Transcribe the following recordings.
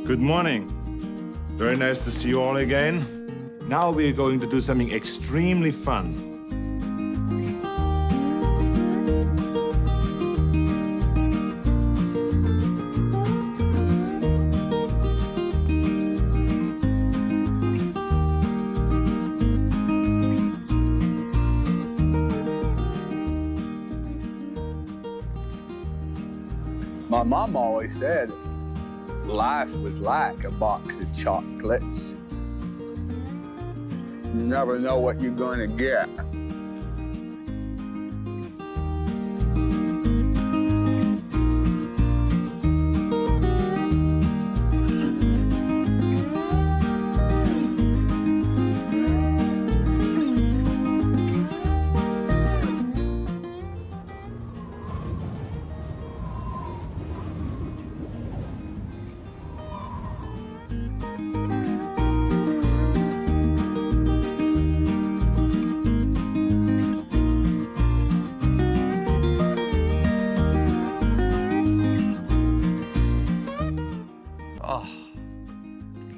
Good morning. Very nice to see you all again. Now we're going to do something extremely fun. My mom always said life was like a box of chocolates. You never know what you're going to get.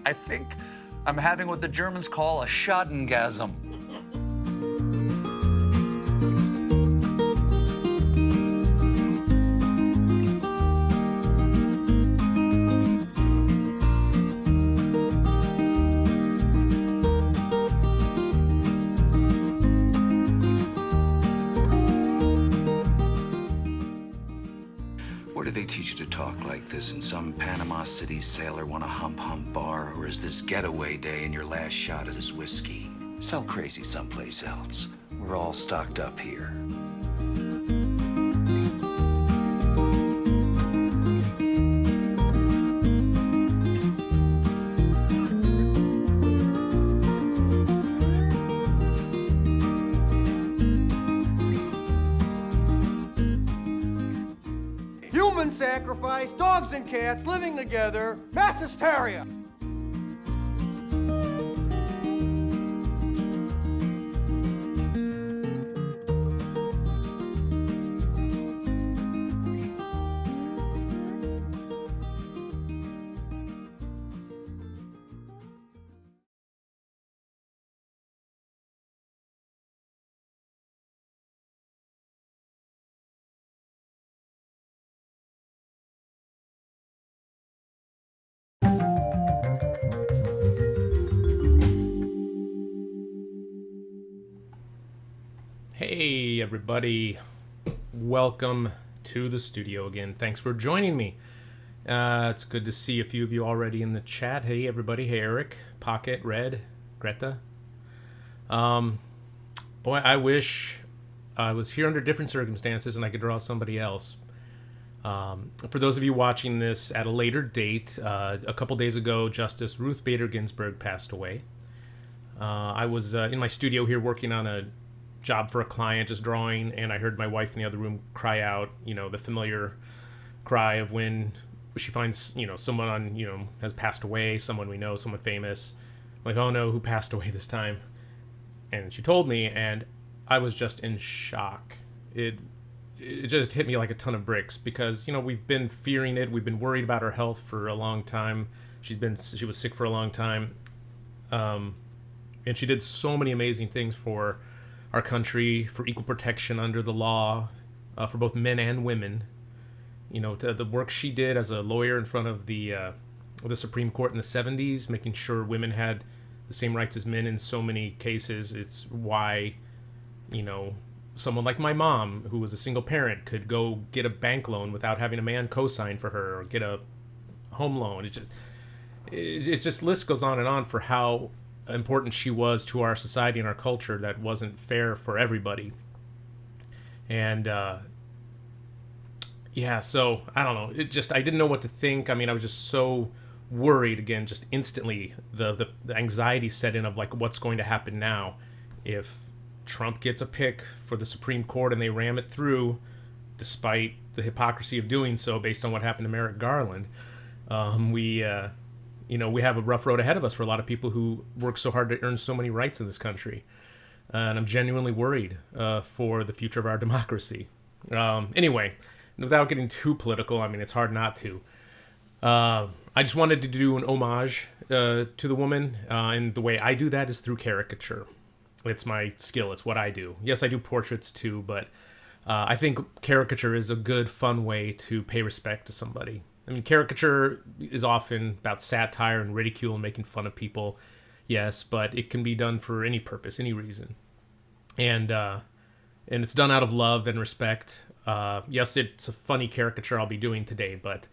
I think I'm having what the Germans call a Schadengasm. Where do they teach you to talk like this? In some Panama City sailor want a hump bar? Or is this getaway day and your last shot at his whiskey? Sell crazy someplace else. We're all stocked up here. Human sacrifice, dogs and cats living together, mass hysteria. Hey everybody, welcome to the studio again. Thanks for joining me. It's good to see a few of you already in the chat. Hey everybody, hey Eric, Pocket, Red, Greta. Boy, I wish I was here under different circumstances and I could draw somebody else. For those of you watching this at a later date, a couple days ago, Justice Ruth Bader Ginsberg passed away. I was in my studio here working on a job for a client, just drawing, and I heard my wife in the other room cry out, the familiar cry of when she finds, someone has passed away, someone we know, someone famous. Like, oh no, who passed away this time? And she told me, and I was just in shock. It just hit me like a ton of bricks because, we've been fearing it. We've been worried about her health for a long time. She was sick for a long time. And she did so many amazing things for our country, for equal protection under the law, for both men and women. The work she did as a lawyer in front of the Supreme Court in the 70s, making sure women had the same rights as men in so many cases. It's why, someone like my mom, who was a single parent, could go get a bank loan without having a man co-sign for her or get a home loan. It's just list goes on and on for how important she was to our society and our culture that wasn't fair for everybody. And so I don't know, I didn't know what to think. I mean, I was just so worried again, just instantly the anxiety set in of like what's going to happen now if Trump gets a pick for the Supreme Court and they ram it through despite the hypocrisy of doing so based on what happened to Merrick Garland. We have a rough road ahead of us for a lot of people who work so hard to earn so many rights in this country. And I'm genuinely worried for the future of our democracy. Anyway, without getting too political, I mean, it's hard not to. I just wanted to do an homage to the woman, and the way I do that is through caricature. It's my skill. It's what I do. Yes, I do portraits too, but I think caricature is a good, fun way to pay respect to somebody. I mean, caricature is often about satire and ridicule and making fun of people, yes, but it can be done for any purpose, any reason. And it's done out of love and respect. Yes, it's a funny caricature I'll be doing today, but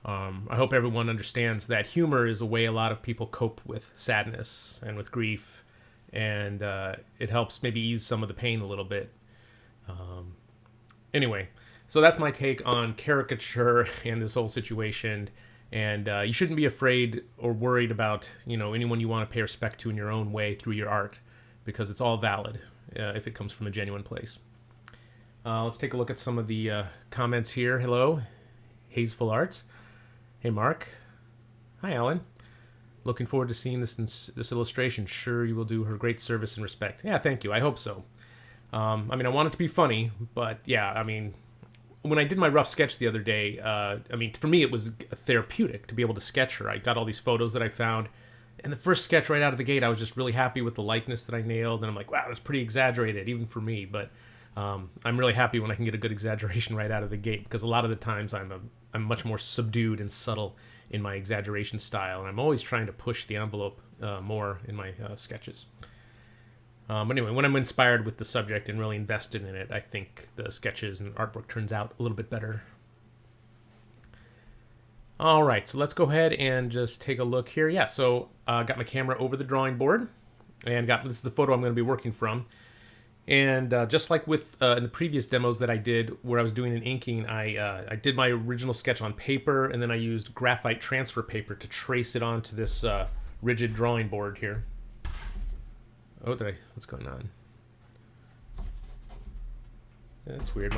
I hope everyone understands that humor is a way a lot of people cope with sadness and with grief, and it helps maybe ease some of the pain a little bit. Anyway, so that's my take on caricature and this whole situation. And you shouldn't be afraid or worried about, anyone you want to pay respect to in your own way through your art, because it's all valid if it comes from a genuine place. Let's take a look at some of the comments here. Hello, Hazeful Arts. Hey, Mark. Hi, Alan. Looking forward to seeing this illustration. Sure, you will do her great service and respect. Yeah, thank you. I hope so. I want it to be funny, but yeah, when I did my rough sketch the other day, for me it was therapeutic to be able to sketch her. I got all these photos that I found, and the first sketch right out of the gate, I was just really happy with the likeness that I nailed, and I'm like, wow, that's pretty exaggerated, even for me, but I'm really happy when I can get a good exaggeration right out of the gate, because a lot of the times I'm much more subdued and subtle in my exaggeration style, and I'm always trying to push the envelope more in my sketches. But anyway, when I'm inspired with the subject and really invested in it, I think the sketches and artwork turns out a little bit better. All right, so let's go ahead and just take a look here. Yeah, so I got my camera over the drawing board, and this is the photo I'm going to be working from. And just like with in the previous demos that I did where I was doing an inking, I did my original sketch on paper, and then I used graphite transfer paper to trace it onto this rigid drawing board here. Oh, what's going on? That's weird.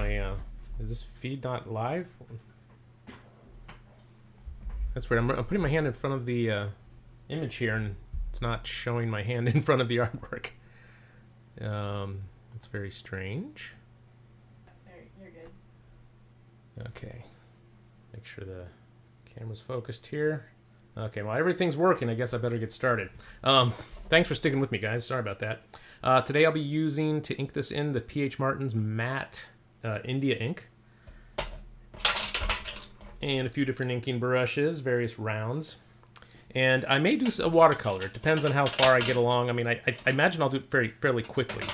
Is this feed not live? That's weird. I'm putting my hand in front of the image here, and it's not showing my hand in front of the artwork. That's very strange. You're good. Okay. Make sure the camera's focused here. Okay, well, everything's working. I guess I better get started. Thanks for sticking with me, guys. Sorry about that. Today I'll be using, to ink this in, the P.H. Martin's matte India ink. And a few different inking brushes, various rounds. And I may do a watercolor. It depends on how far I get along. I imagine I'll do it fairly quickly.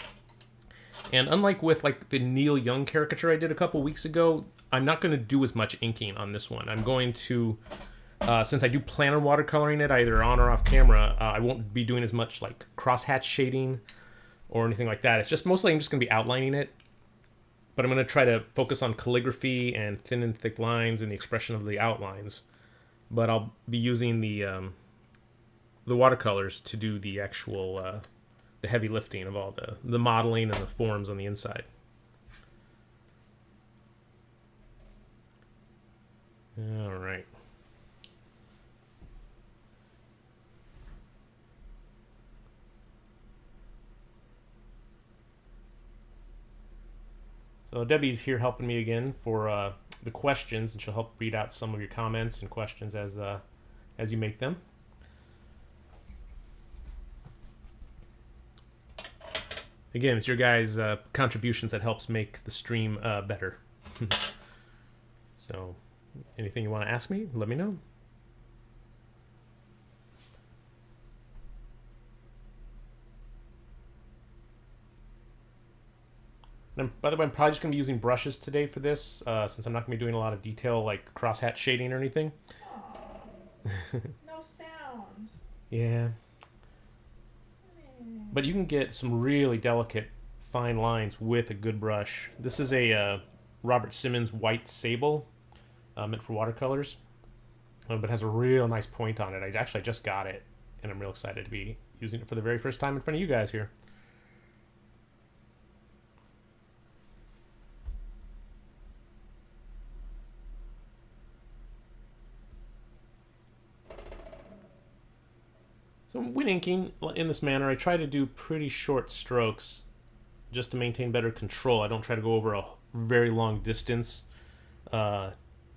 And unlike with the Neil Young caricature I did a couple weeks ago, I'm not going to do as much inking on this one. I'm going to... since I do plan on watercoloring it either on or off camera, I won't be doing as much crosshatch shading or anything like that. It's just mostly I'm just going to be outlining it. But I'm going to try to focus on calligraphy and thin and thick lines and the expression of the outlines. But I'll be using the watercolors to do the actual the heavy lifting of all the modeling and the forms on the inside. All right. So Debbie's here helping me again for the questions, and she'll help read out some of your comments and questions as you make them. Again, it's your guys' contributions that helps make the stream better. So, anything you want to ask me, let me know. And by the way, I'm probably just going to be using brushes today for this, since I'm not going to be doing a lot of detail like crosshatch shading or anything. No sound. Yeah. But you can get some really delicate, fine lines with a good brush. This is a Robert Simmons white sable, meant for watercolors, but has a real nice point on it. I just got it, and I'm real excited to be using it for the very first time in front of you guys here. So when inking in this manner, I try to do pretty short strokes just to maintain better control. I don't try to go over a very long distance,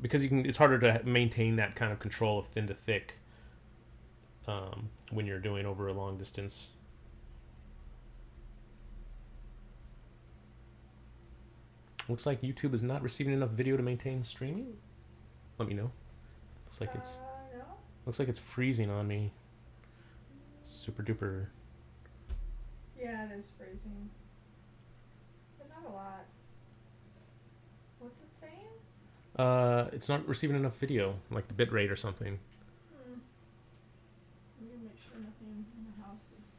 because it's harder to maintain that kind of control of thin to thick when you're doing over a long distance. Looks like YouTube is not receiving enough video to maintain streaming. Let me know. No. Looks like it's freezing on me. Super duper. Yeah, it is freezing. But not a lot. What's it saying? It's not receiving enough video, like the bit rate or something. I'm gonna make sure nothing in the house is.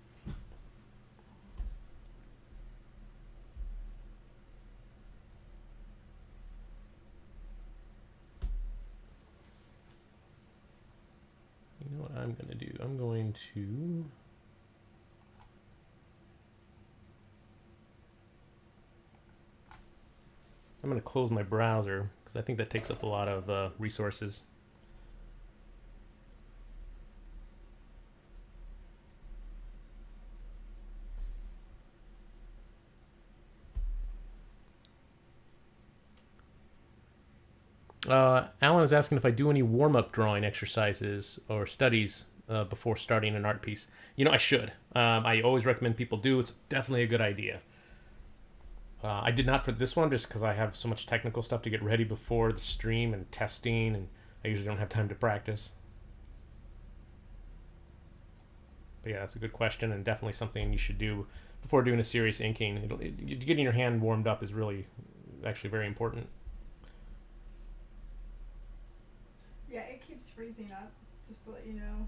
You know what I'm gonna do? I'm going to. I'm going to close my browser because I think that takes up a lot of resources. Alan is asking if I do any warm-up drawing exercises or studies before starting an art piece. You know, I should. I always recommend people do. It's definitely a good idea. I did not for this one just because I have so much technical stuff to get ready before the stream and testing, and I usually don't have time to practice. But yeah, that's a good question and definitely something you should do before doing a serious inking. Getting your hand warmed up is really actually very important. Yeah, it keeps freezing up, just to let you know.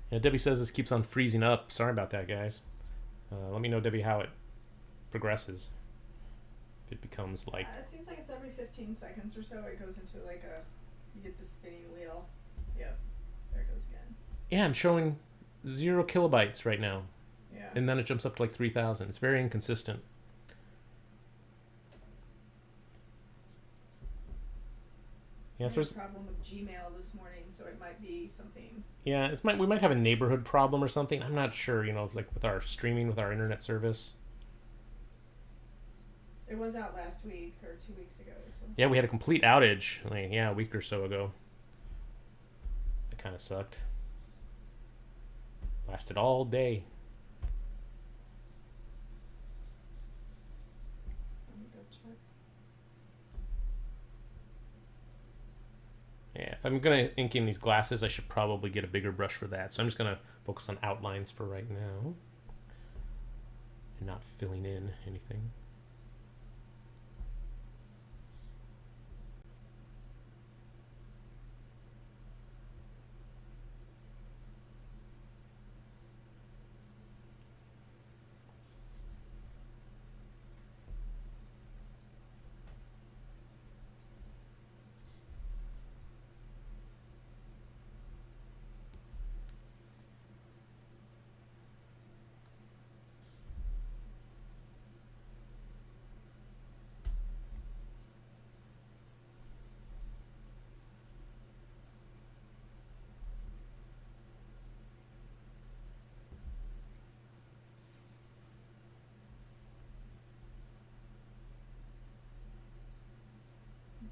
Yeah, Debbie says this keeps on freezing up. Sorry about that, guys. Let me know, Debbie, how it progresses. If it becomes like... It seems like it's every 15 seconds or so it goes into like you get the spinning wheel. Yep, there it goes again. Yeah, I'm showing 0 kilobytes right now. Yeah. And then it jumps up to like 3,000. It's very inconsistent. Yeah, so there's a problem with Gmail this morning, so it might be something. Yeah, we might have a neighborhood problem or something. I'm not sure, like with our streaming, with our internet service. It was out last week or 2 weeks ago. So. Yeah, we had a complete outage, a week or so ago. It kind of sucked. Lasted all day. Let me go check. Yeah, if I'm going to ink in these glasses, I should probably get a bigger brush for that. So I'm just going to focus on outlines for right now. And not filling in anything.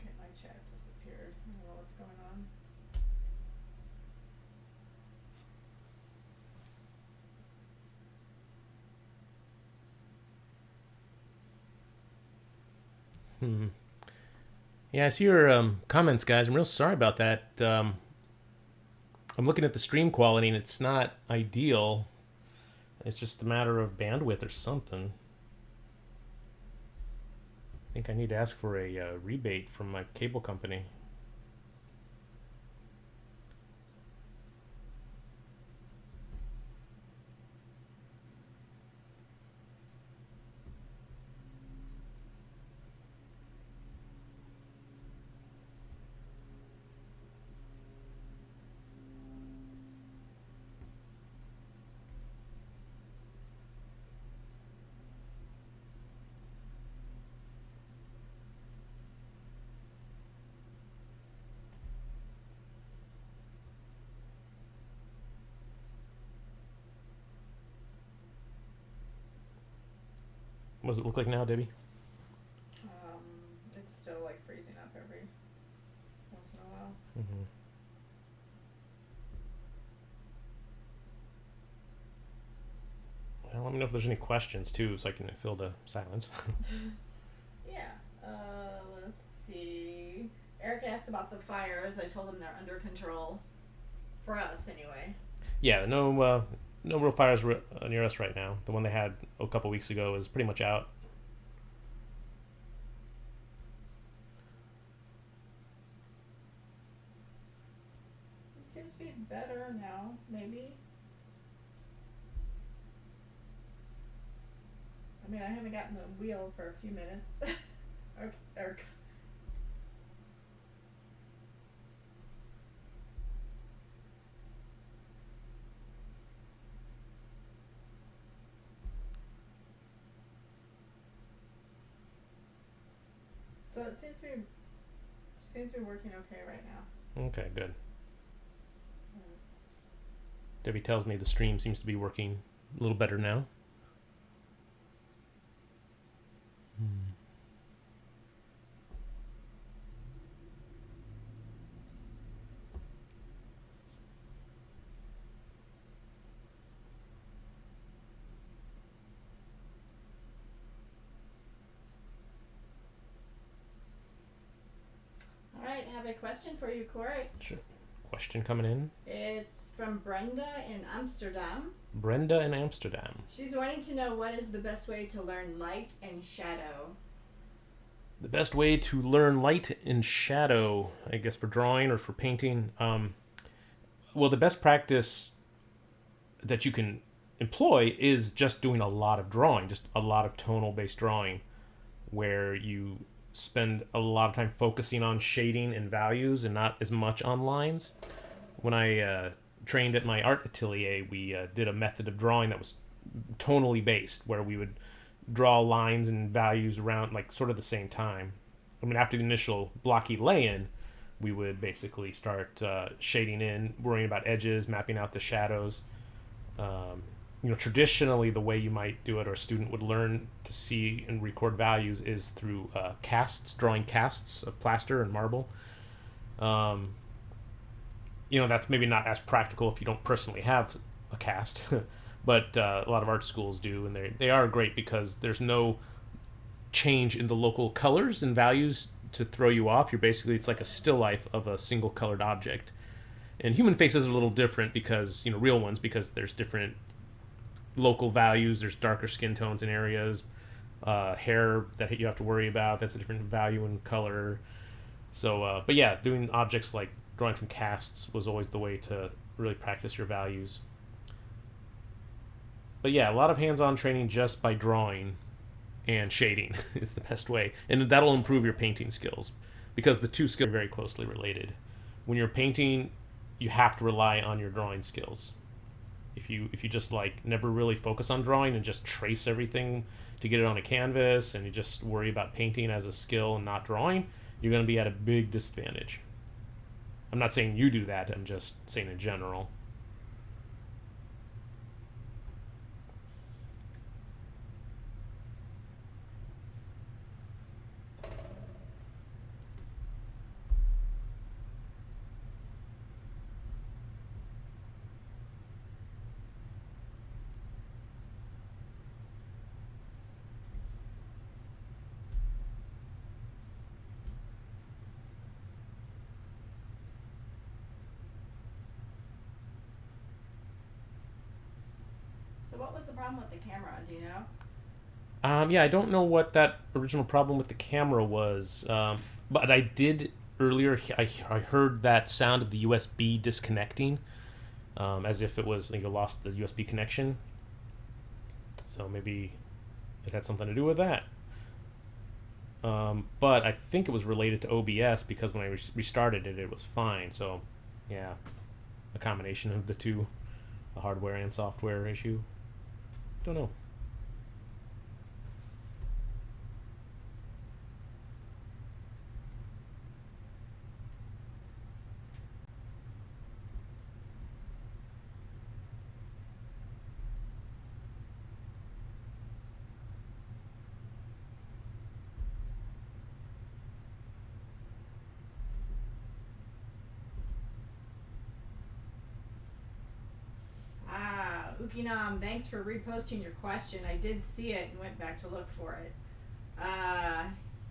Okay, my chat disappeared. I don't know what's going on. Yeah, I see your comments, guys. I'm real sorry about that. I'm looking at the stream quality, and it's not ideal. It's just a matter of bandwidth or something. I think I need to ask for a rebate from my cable company. What does it look like now, Debbie? It's still like freezing up every once in a while. Mm-hmm. Well, let me know if there's any questions too, so I can fill the silence. Yeah. Let's see. Eric asked about the fires. I told him they're under control. For us, anyway. Yeah, no real fires near us right now. The one they had a couple weeks ago is pretty much out. It seems to be better now, maybe. I mean, I haven't gotten the wheel for a few minutes. Or so it seems to be working okay right now. Okay, good. Debbie tells me the stream seems to be working a little better now. Alright, I have a question for you, Corey. Sure. Question coming in. It's from Brenda in Amsterdam. Brenda in Amsterdam. She's wanting to know what is the best way to learn light and shadow. The best way to learn light and shadow, I guess, for drawing or for painting. Well, the best practice that you can employ is just doing a lot of drawing, just a lot of tonal-based drawing, where you spend a lot of time focusing on shading and values and not as much on lines. When I trained at my art atelier, we did a method of drawing that was tonally based, where we would draw lines and values around like sort of the same time. I mean, after the initial blocky lay-in, we would basically start shading in, worrying about edges, mapping out the shadows. Traditionally the way you might do it, or a student would learn to see and record values, is through casts, drawing casts of plaster and marble. That's maybe not as practical if you don't personally have a cast, but a lot of art schools do, and they are great because there's no change in the local colors and values to throw you off. It's like a still life of a single colored object. And human faces are a little different because, real ones, because there's different local values. There's darker skin tones in areas, hair that you have to worry about. That's a different value and color. So, but yeah, doing objects like drawing from casts was always the way to really practice your values. But yeah, a lot of hands-on training just by drawing and shading is the best way. And that'll improve your painting skills because the two skills are very closely related. When you're painting, you have to rely on your drawing skills. If you just never really focus on drawing and just trace everything to get it on a canvas, and you just worry about painting as a skill and not drawing, you're going to be at a big disadvantage. I'm not saying you do that, I'm just saying in general. So what was the problem with the camera? Do you know? Yeah, I don't know what that original problem with the camera was, but I did earlier. I heard that sound of the USB disconnecting, as if it was you lost the USB connection. So maybe it had something to do with that. But I think it was related to OBS because when I restarted it, it was fine. So, yeah, a combination of the two, the hardware and software issue. Don't know. Ukinam, thanks for reposting your question. I did see it and went back to look for it.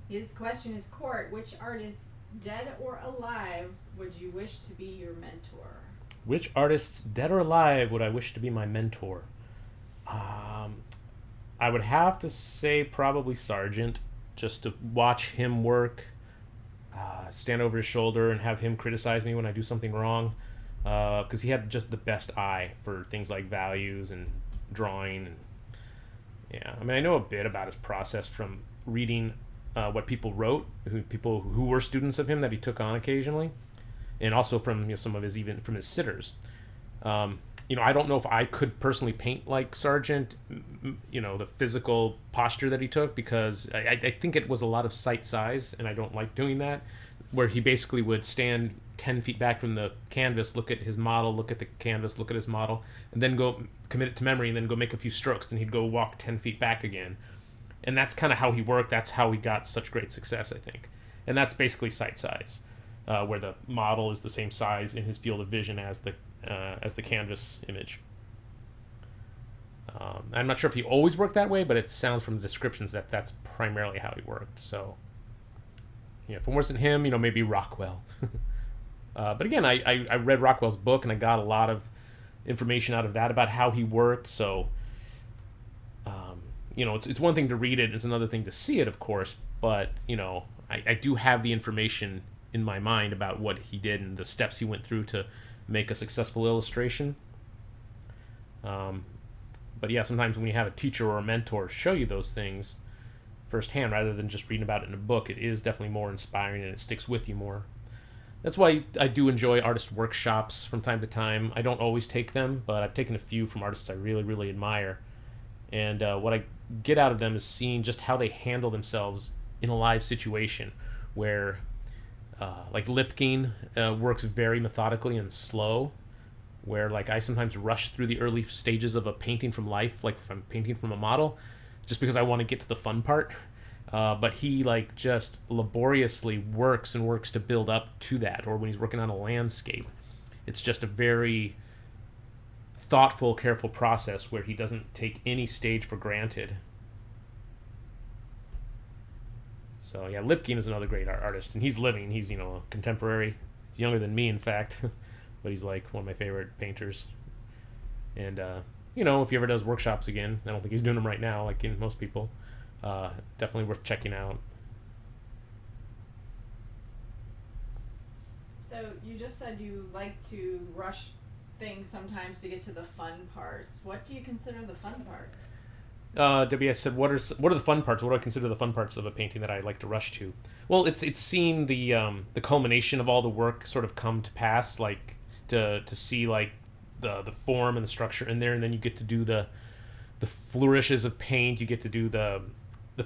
His question is, Court, which artists, dead or alive, would you wish to be your mentor? Which artists, dead or alive, would I wish to be my mentor? I would have to say probably Sargent, just to watch him work, stand over his shoulder and have him criticize me when I do something wrong, because he had just the best eye for things like values and drawing. And yeah, I mean, I know a bit about his process from reading what people wrote, people who were students of him that he took on occasionally, and also from some of his, even from his sitters. I don't know if I could personally paint like Sargent, the physical posture that he took, because I think it was a lot of sight size, and I don't like doing that, where he basically would stand 10 feet back from the canvas, look at his model, look at the canvas, look at his model, and then go commit it to memory, and then go make a few strokes, and he'd go walk 10 feet back again. And that's kind of how he worked. That's how he got such great success, I think. And that's basically sight size, where the model is the same size in his field of vision as the canvas image. I'm not sure if he always worked that way, but it sounds from the descriptions that that's primarily how he worked. So, if it wasn't him, maybe Rockwell. But again, I read Rockwell's book, and I got a lot of information out of that about how he worked. So, it's one thing to read it, it's another thing to see it, of course. But, I do have the information in my mind about what he did and the steps he went through to make a successful illustration. But yeah, sometimes when you have a teacher or a mentor show you those things firsthand rather than just reading about it in a book, it is definitely more inspiring and it sticks with you more. That's why I do enjoy artist workshops from time to time. I don't always take them, but I've taken a few from artists I really, really admire. And what I get out of them is seeing just how they handle themselves in a live situation where, like Lipkin works very methodically and slow, where like I sometimes rush through the early stages of a painting from life, like if I'm painting from a model, just because I want to get to the fun part. But he like just laboriously works to build up to that. Or when he's working on a landscape, it's just a very thoughtful, careful process where he doesn't take any stage for granted. So yeah, Lipkin is another great artist, and he's living. He's a contemporary. He's younger than me, in fact, but he's like one of my favorite painters. And if he ever does workshops again, I don't think he's doing them right now, like in most people. Definitely worth checking out. So you just said you like to rush things sometimes to get to the fun parts. What do you consider the fun parts? WS said, what are the fun parts? What do I consider the fun parts of a painting that I like to rush to? Well, it's seeing the culmination of all the work sort of come to pass, like to see like the form and the structure in there, and then you get to do the flourishes of paint. You get to do the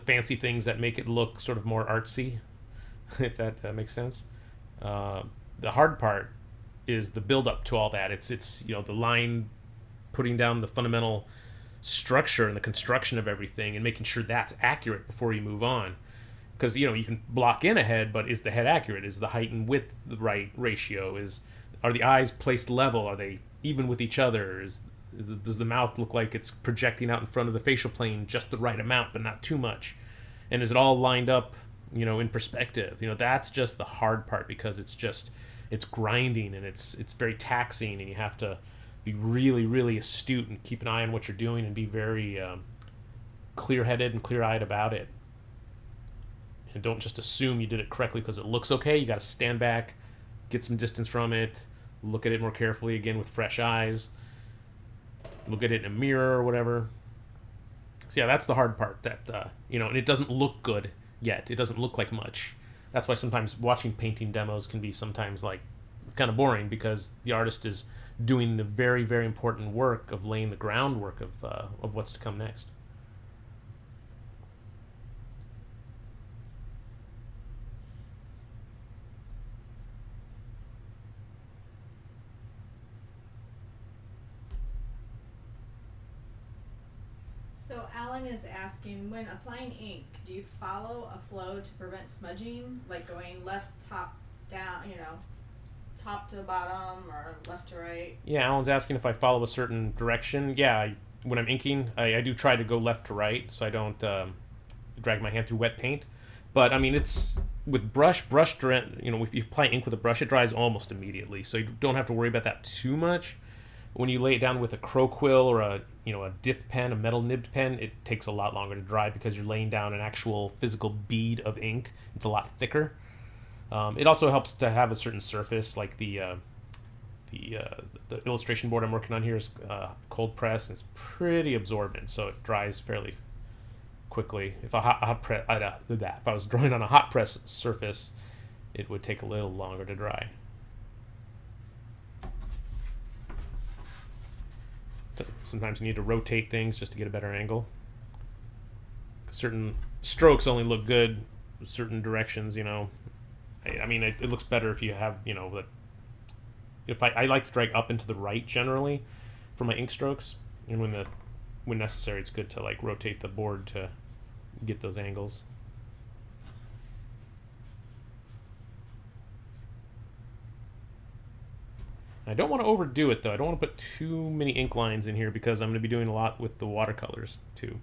fancy things that make it look sort of more artsy, if that makes sense. The hard part is the build up to all that. It's the line, putting down the fundamental structure and the construction of everything and making sure that's accurate before you move on. Because you can block in a head, but is the head accurate? Is the height and width the right ratio? Are the eyes placed level? Are they even with each other? Does the mouth look like it's projecting out in front of the facial plane just the right amount but not too much? And is it all lined up in perspective? That's just the hard part, because it's grinding and it's very taxing, and you have to be really, really astute and keep an eye on what you're doing and be very clear-headed and clear-eyed about it. And don't just assume you did it correctly because it looks okay. You got to stand back, get some distance from it, look at it more carefully again with fresh eyes, look at it in a mirror or whatever. So yeah, that's the hard part, that and it doesn't look good yet. It doesn't look like much. That's why sometimes watching painting demos can be sometimes like kind of boring, because the artist is doing the very, very important work of laying the groundwork of what's to come next. So Alan is asking, when applying ink, do you follow a flow to prevent smudging, like going left, top, down, top to bottom or left to right? Yeah, Alan's asking if I follow a certain direction. Yeah, when I'm inking, I do try to go left to right so I don't drag my hand through wet paint. But I mean, it's with brush, you know, if you apply ink with a brush, it dries almost immediately, so you don't have to worry about that too much. When you lay it down with a crow quill or a dip pen, a metal nibbed pen, it takes a lot longer to dry because you're laying down an actual physical bead of ink. It's a lot thicker. It also helps to have a certain surface, like the illustration board I'm working on here is cold press, and it's pretty absorbent, so it dries fairly quickly. If if I was drawing on a hot press surface, it would take a little longer to dry. Sometimes you need to rotate things just to get a better angle. Certain strokes only look good in certain directions, you know. I mean, it looks better if you have, you know, if I like to drag up into the right generally for my ink strokes, and when necessary, it's good to like rotate the board to get those angles. I don't want to overdo it though. I don't want to put too many ink lines in here because I'm going to be doing a lot with the watercolors too.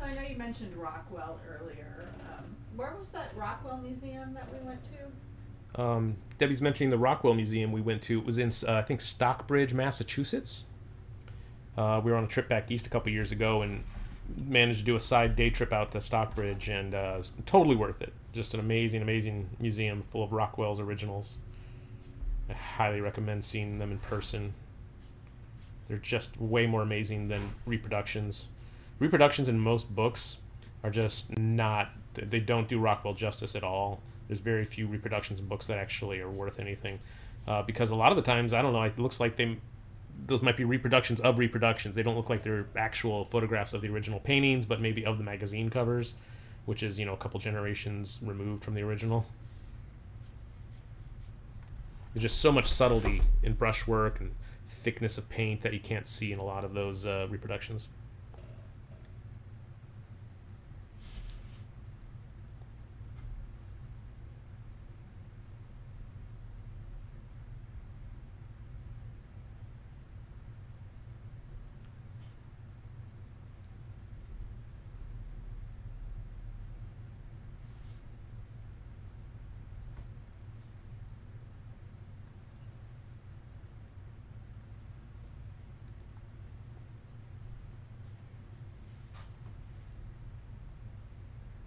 I know you mentioned Rockwell earlier. Where was that Rockwell museum that we went to? Debbie's mentioning the Rockwell Museum we went to. It was in, I think, Stockbridge, Massachusetts. We were on a trip back east a couple years ago and managed to do a side day trip out to Stockbridge, and it was totally worth it. Just an amazing, amazing museum full of Rockwell's originals. I highly recommend seeing them in person. They're just way more amazing than reproductions. Reproductions in most books are just not, they don't do Rockwell justice at all. There's very few reproductions in books that actually are worth anything. Because a lot of the times, I don't know, it looks like those might be reproductions of reproductions. They don't look like they're actual photographs of the original paintings, but maybe of the magazine covers, which is, you know, a couple generations removed from the original. There's just so much subtlety in brushwork and thickness of paint that you can't see in a lot of those reproductions.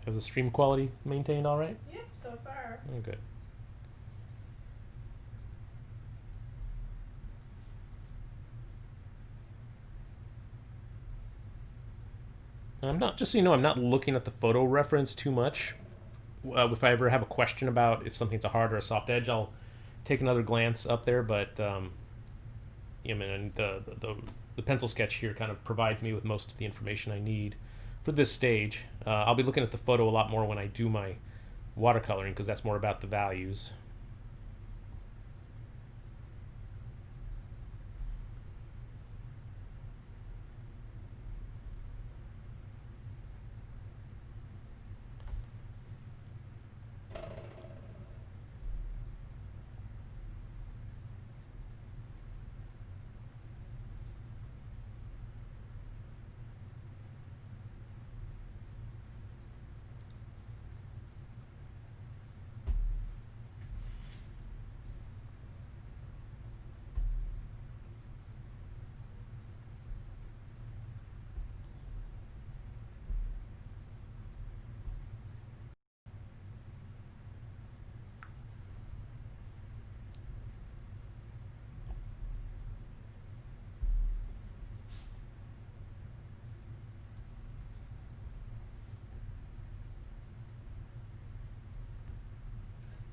Has the stream quality maintained all right? Yep, so far. Oh, good. I'm not, just so you know, I'm not looking at the photo reference too much. If I ever have a question about if something's a hard or a soft edge, I'll take another glance up there, but I mean, the pencil sketch here kind of provides me with most of the information I need for this stage. I'll be looking at the photo a lot more when I do my watercoloring, because that's more about the values.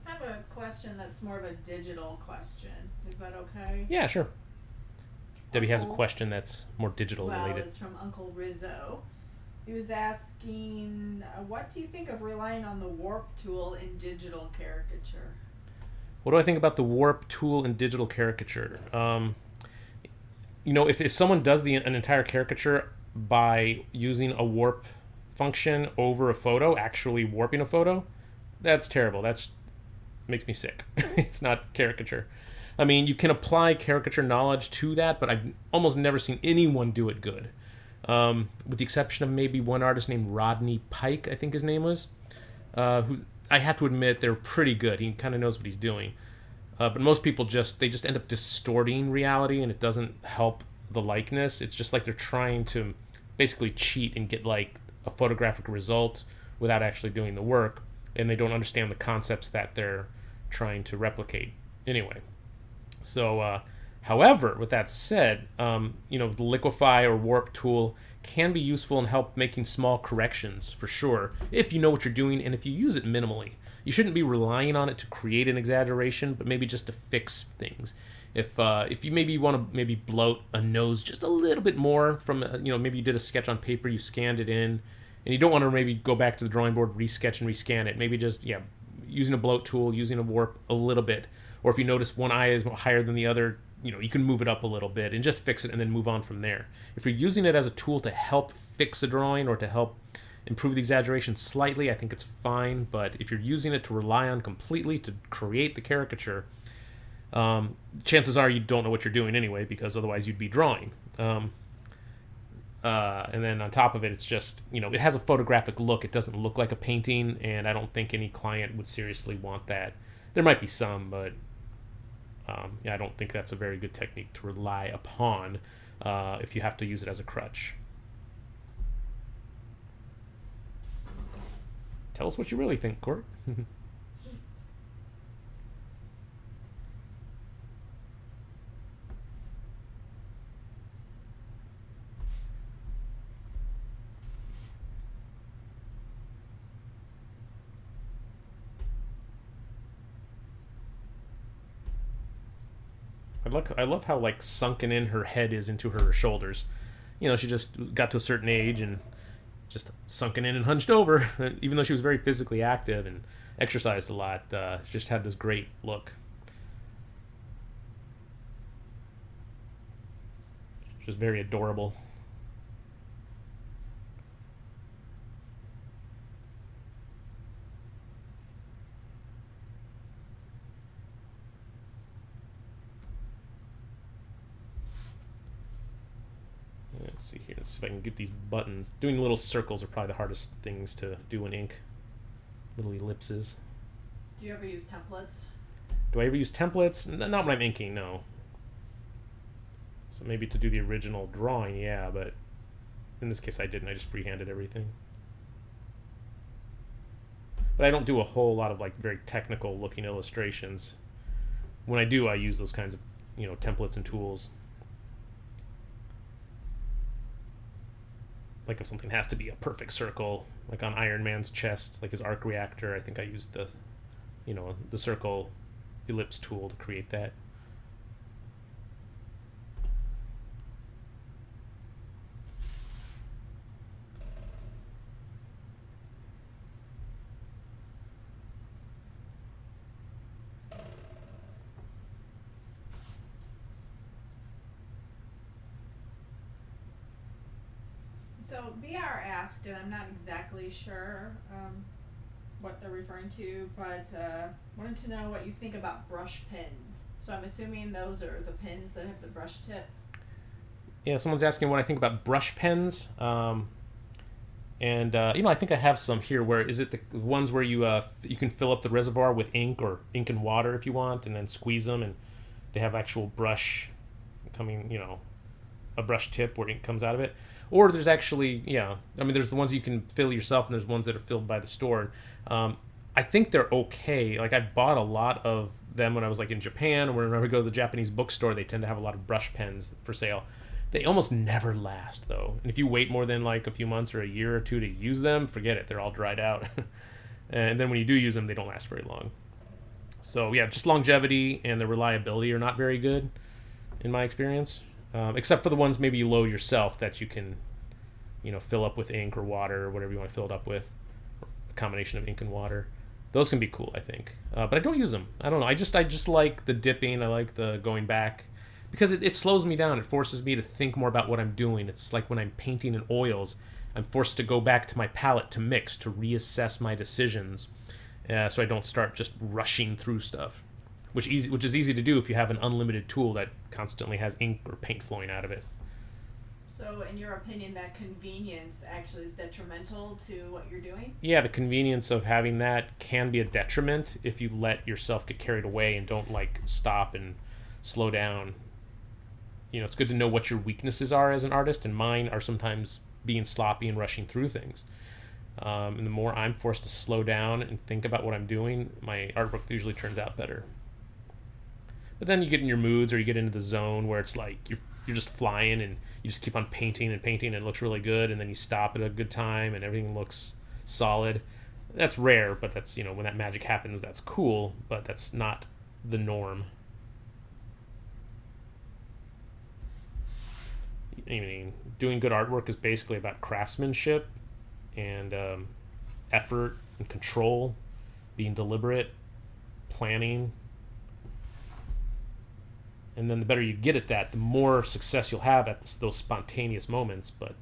I have a question that's more of a digital question. Is that okay? Yeah, sure. Debbie has a question that's more digital Well, related. it's from Uncle Rizzo. He was asking, what do you think of relying on the warp tool in digital caricature? What do I think about the warp tool in digital caricature? If someone does an entire caricature by using a warp function over a photo, actually warping a photo, that's terrible. That's makes me sick. It's not caricature. I mean, you can apply caricature knowledge to that, but I've almost never seen anyone do it good. With the exception of maybe one artist named Rodney Pike, I think his name was, who's, I have to admit, they're pretty good. He kind of knows what he's doing. But most people just end up distorting reality, and it doesn't help the likeness. It's just like they're trying to basically cheat and get like a photographic result without actually doing the work, and they don't understand the concepts that they're trying to replicate anyway. So, however, with that said, the liquefy or warp tool can be useful in help making small corrections, for sure, if you know what you're doing and if you use it minimally. You shouldn't be relying on it to create an exaggeration, but maybe just to fix things. If you maybe want to bloat a nose just a little bit more from, maybe you did a sketch on paper, you scanned it in, and you don't want to maybe go back to the drawing board, resketch and rescan it. Maybe just, using a bloat tool, using a warp a little bit. Or if you notice one eye is higher than the other, you can move it up a little bit and just fix it and then move on from there. If you're using it as a tool to help fix a drawing or to help improve the exaggeration slightly, I think it's fine. But if you're using it to rely on completely to create the caricature, chances are you don't know what you're doing anyway, because otherwise you'd be drawing. And then on top of it, it's just, it has a photographic look. It doesn't look like a painting, and I don't think any client would seriously want that. There might be some, but I don't think that's a very good technique to rely upon if you have to use it as a crutch. Tell us what you really think, Court. I love how like sunken in her head is into her shoulders. She just got to a certain age and just sunken in and hunched over, even though she was very physically active and exercised a lot. She just had this great look. She was very adorable. Let's see here. Let's see if I can get these buttons. Doing little circles are probably the hardest things to do in ink. Little ellipses. Do you ever use templates? Do I ever use templates? Not when I'm inking, no. So maybe to do the original drawing, yeah, but in this case I didn't. I just freehanded everything. But I don't do a whole lot of like very technical looking illustrations. When I do, I use those kinds of, templates and tools. Like if something has to be a perfect circle, like on Iron Man's chest, like his arc reactor, I think I used the circle ellipse tool to create that. So BR asked, and I'm not exactly sure what they're referring to, but wanted to know what you think about brush pins. So I'm assuming those are the pins that have the brush tip. Yeah, someone's asking what I think about brush pens. I think I have some here. Where is it the ones where you can fill up the reservoir with ink or ink and water if you want, and then squeeze them, and they have actual brush coming, a brush tip where ink comes out of it. Or there's actually, there's the ones you can fill yourself, and there's ones that are filled by the store. I think they're okay. Like I bought a lot of them when I was like in Japan, or whenever I go to the Japanese bookstore, they tend to have a lot of brush pens for sale. They almost never last though. And if you wait more than like a few months or a year or two to use them, forget it. They're all dried out. And then when you do use them, they don't last very long. So yeah, just longevity and the reliability are not very good in my experience. except for the ones maybe you load yourself that you can, fill up with ink or water or whatever you want to fill it up with, a combination of ink and water. Those can be cool, I think, but I don't use them. I don't know. I just like the dipping. I like the going back because it slows me down. It forces me to think more about what I'm doing. It's like when I'm painting in oils, I'm forced to go back to my palette to mix, to reassess my decisions, so I don't start just rushing through stuff, which is easy to do if you have an unlimited tool that constantly has ink or paint flowing out of it. So, in your opinion, that convenience actually is detrimental to what you're doing? Yeah, the convenience of having that can be a detriment if you let yourself get carried away and don't stop and slow down. It's good to know what your weaknesses are as an artist, and mine are sometimes being sloppy and rushing through things. And the more I'm forced to slow down and think about what I'm doing, my artwork usually turns out better. But then you get in your moods, or you get into the zone where it's like you're just flying and you just keep on painting and painting and it looks really good, and then you stop at a good time and everything looks solid. That's rare, but that's, when that magic happens, that's cool, but that's not the norm. Doing good artwork is basically about craftsmanship and effort and control, being deliberate, planning. And then the better you get at that, the more success you'll have at those spontaneous moments. But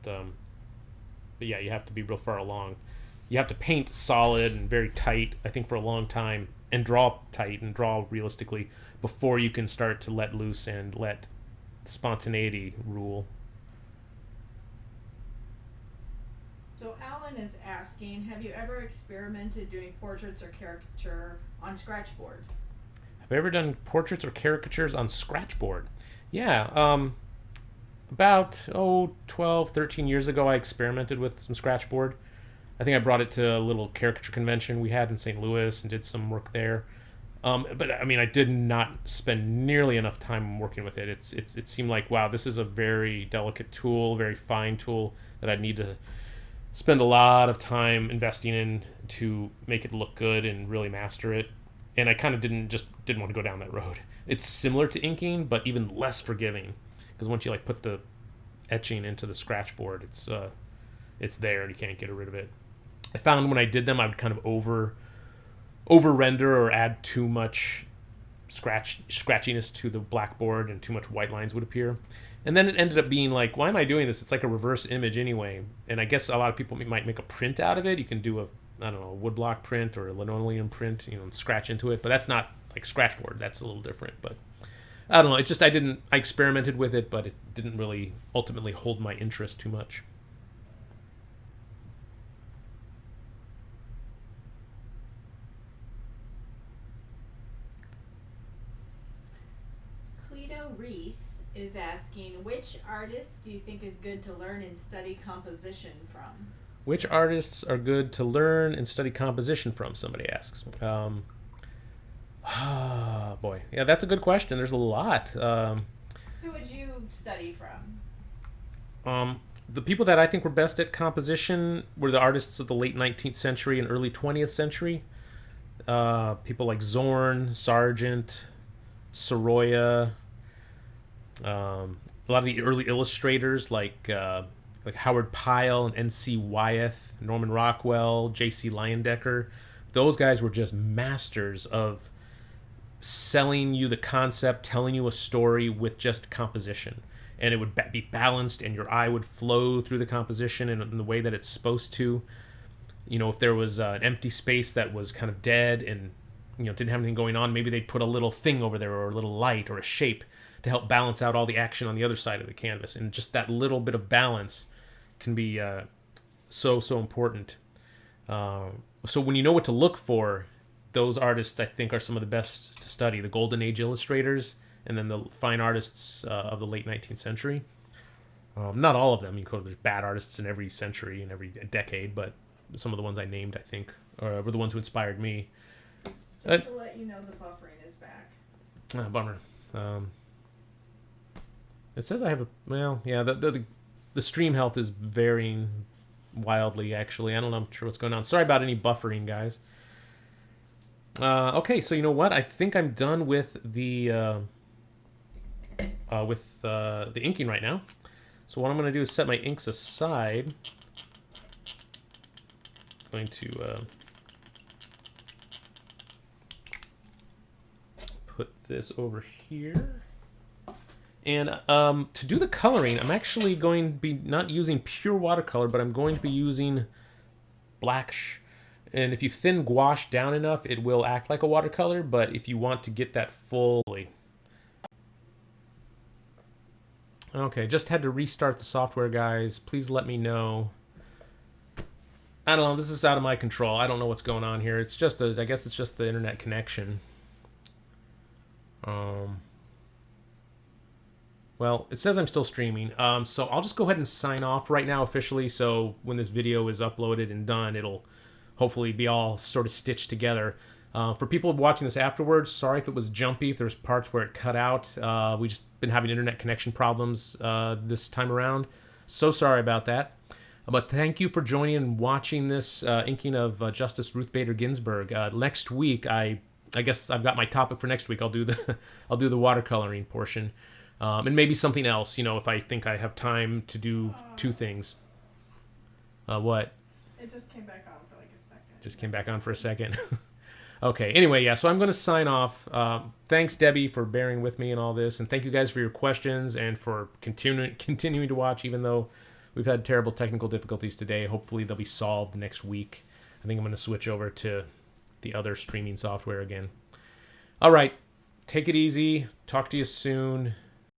yeah, you have to be real far along. You have to paint solid and very tight, I think, for a long time, and draw tight and draw realistically before you can start to let loose and let spontaneity rule. So Alan is asking, have you ever experimented doing portraits or caricature on scratchboard? Have I ever done portraits or caricatures on scratchboard? Yeah, about 12, 13 years ago I experimented with some scratchboard. I think I brought it to a little caricature convention we had in St. Louis and did some work there. But I mean, I did not spend nearly enough time working with it. It seemed like, wow, this is a very delicate tool, very fine tool that I'd need to spend a lot of time investing in to make it look good and really master it. And I kind of didn't want to go down that road. It's similar to inking, but even less forgiving, because once you put the etching into the scratchboard, it's there and you can't get rid of it. I found when I did them, I would kind of over render or add too much scratchiness to the blackboard, and too much white lines would appear. And then it ended up being like, why am I doing this? It's like a reverse image anyway. And I guess a lot of people might make a print out of it. You can do a woodblock print or a linoleum print, and scratch into it. But that's not like scratchboard. That's a little different. But I don't know. It's just I experimented with it, but it didn't really ultimately hold my interest too much. Cleto Reese is asking, which artists do you think is good to learn and study composition from? Which artists are good to learn and study composition from, somebody asks. Boy. Yeah, that's a good question. There's a lot. Who would you study from? The people that I think were best at composition were the artists of the late 19th century and early 20th century. People like Zorn, Sargent, Sorolla, a lot of the early illustrators like Howard Pyle and N.C. Wyeth, Norman Rockwell, J.C. Leyendecker. Those guys were just masters of selling you the concept, telling you a story with just composition. And it would be balanced, and your eye would flow through the composition in the way that it's supposed to. If there was an empty space that was kind of dead and didn't have anything going on, maybe they'd put a little thing over there, or a little light or a shape to help balance out all the action on the other side of the canvas. And just that little bit of balance can be so important. So when you know what to look for, those artists, I think, are some of the best to study. The Golden Age illustrators, and then the fine artists of the late 19th century. Not all of them. There's bad artists in every century and every decade, but some of the ones I named, I think, were the ones who inspired me. Just to let you know, the buffering is back. Bummer. It says I have the stream health is varying wildly, actually. I don't know. I'm sure what's going on. Sorry about any buffering, guys. Okay, so you know what? I think I'm done with the with the inking right now. So what I'm going to do is set my inks aside. I'm going to put this over here. And to do the coloring, I'm actually going to be not using pure watercolor, but I'm going to be using black. And if you thin gouache down enough, it will act like a watercolor, but if you want to get that fully. Okay, just had to restart the software, guys. Please let me know. I don't know, this is out of my control. I don't know what's going on here. It's just I guess it's just the internet connection. Well, it says I'm still streaming, so I'll just go ahead and sign off right now officially, so when this video is uploaded and done, it'll hopefully be all sort of stitched together. For people watching this afterwards, sorry if it was jumpy, if there's parts where it cut out. We just been having internet connection problems this time around. So sorry about that. But thank you for joining and watching this inking of Justice Ruth Bader Ginsburg. Next week, I guess I've got my topic for next week. I'll do the watercoloring portion. And maybe something else, you know, if I think I have time to do two things. What? It just came back on for like a second. Just came back on for a second. Okay, anyway, yeah, so I'm going to sign off. Thanks, Debbie, for bearing with me and all this. And thank you guys for your questions and for continuing to watch, even though we've had terrible technical difficulties today. Hopefully they'll be solved next week. I think I'm going to switch over to the other streaming software again. All right, take it easy. Talk to you soon.